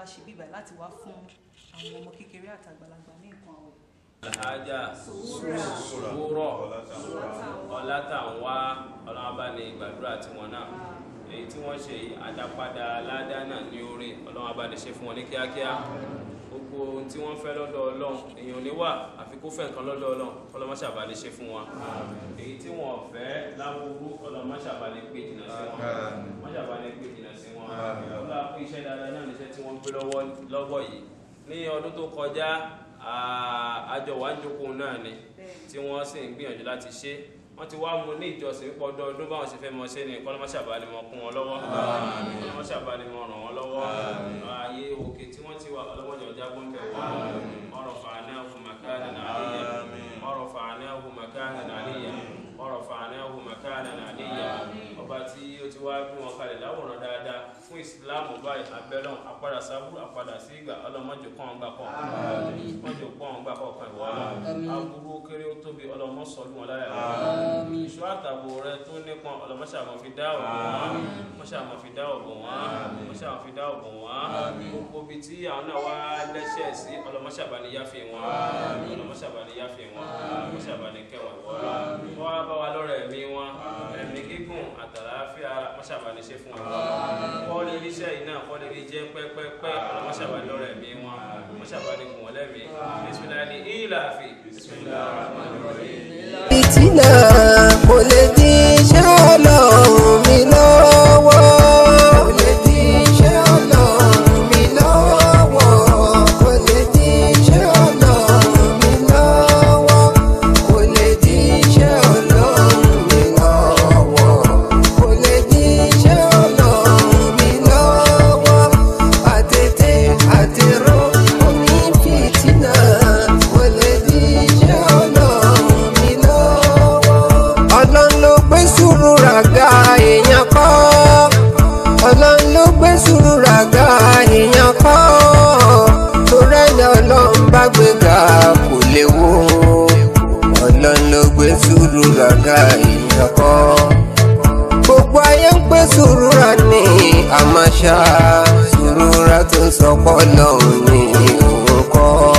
la ṣe bíbà láti wá fún àwọn ọmọ kékeré àtàgbàlagbà ní nǹkan àwẹ̀. Alhaja Sùúrọ̀ Ọlátànwá Ọlọ́run bá ní gbàdúrà tí wọn náà èyí tí wọ́n ṣe àdápadà aládá náà ní orí Ọlọ́run bá ní ṣe fún wọn ní kíákíá. Gbogbo ohun tí wọ́n fẹ́ lọ́dọ̀ Ọlọ́run èèyàn ní wà àfi kó fẹ́ nǹkan lọ́dọ̀ Ọlọ́run Ọlọ́run má ṣàbà lè ṣe fún wọn. Èyí tí wọ́n fẹ́ láwùrú Ọlọ́run má ṣàbà lè gbé jìnnà sí wọn. Má ṣàbà lè gbé jìnnà sí wọn. Ọlọ́run pé iṣẹ́ dáadáa náà níṣẹ́ tí wọ́n gbé lọ́wọ́ yìí. Ní ọdún tó kọjá àjọ wa ń jókòó náà ni tí wọ́n sì ń gbìyànjú láti ṣe. Wọ́n ti wá mú ní ìjọsìn pípọ̀ ọdọọdún báwọn ṣe fẹ́ mọ ṣe ni kọ́lọ́mọ́ṣàbà ni wọ́n kún wọn lọ́wọ́. Kọ́lọ́mọ́ṣàbà ni wọ́n ràn wọ́n lọ́wọ́. Ààyè òkè tí wọ́n ti wà ọlọ́mọdé ọjà gbọ́ǹkẹ̀ wọ́n. ورفعناه مكانا عليا ورفعناه مكانا عليا ورفعناه مكانا عليا. Ọba tí ó ti wá gbé wọn kalẹ̀ láwòrán dáadáa fún ìsìláàmù báyìí abẹ́lọ́n àpadà sábúrú àpadà sí ìgbà ọlọ́mọdé kan gbà kọ́ mọ́jọ kan gbà kọ́ kan ìwọ aburú kéré ó tóbi ọlọ́mọ sọlú wọn láyà ìṣọ́ àtàbò rẹ tó nípọn ọlọ́mọṣàmọ̀ fi dá ọ̀bọ̀ wọn mọ́ṣàmọ̀ fi dá ọ̀bọ̀ wọn mọ́ṣàmọ̀ fi dá ọ̀bọ̀ wọn gbogbo ibi tí àwọn náà wá lẹ́sẹ̀ sí ọlọ́mọṣàbàníyáfẹ́ wọn ọlọ́mọṣàbàníyáfẹ́ wọn mọ́ṣàbàníkẹwàá ìwọ wọ́n á bá wa lọ́rọ̀ ẹ̀mí wọn ẹ̀mí gígùn àtàlàáfíà mọ́ṣàbàníṣe fún wọn kọ́ lè ríṣẹ́ iná kọ́ lè rí jẹ́ pẹ́pẹ́pẹ́ ọlọ́mọṣàbàní lọ́rọ̀ ẹ̀mí wọn mọ́ṣàbàníkùn wọn lẹ́mí bisimilahi ìlàfi ìtìlá kò lè di iṣẹ́ Ọlọ́run mi lọ́wọ́ kò lè di iṣẹ́ Ọlọ́run mi lọ́wọ́ kò lè di iṣẹ́ Ọlọ́run mi lọ́wọ́ kò lè di iṣẹ́ Ọlọ́run mi lọ́wọ́ kò lè di iṣẹ́ Ọlọ́run mi lọ́wọ́ àtètè àtèrò omi fìtínà kò lè di iṣẹ́ Ọlọ́run mi lọ́wọ́. Ọlọ́run ló gbé sùúrù ràgà èèyàn kọ́ Ọlọ́run ló gbé sùúrù ràgà èèyàn kọ́ torí ẹni Ọlọ́run bá gbéga kò lè wó Ọlọ́run ló gbé sùúrù ràgà èèyàn kọ́ gbogbo ayé ń pè sùúrù rà ní àmàṣà sùúrù rà tó ń sọpọ̀ lọ́hùn ní òun kọ́.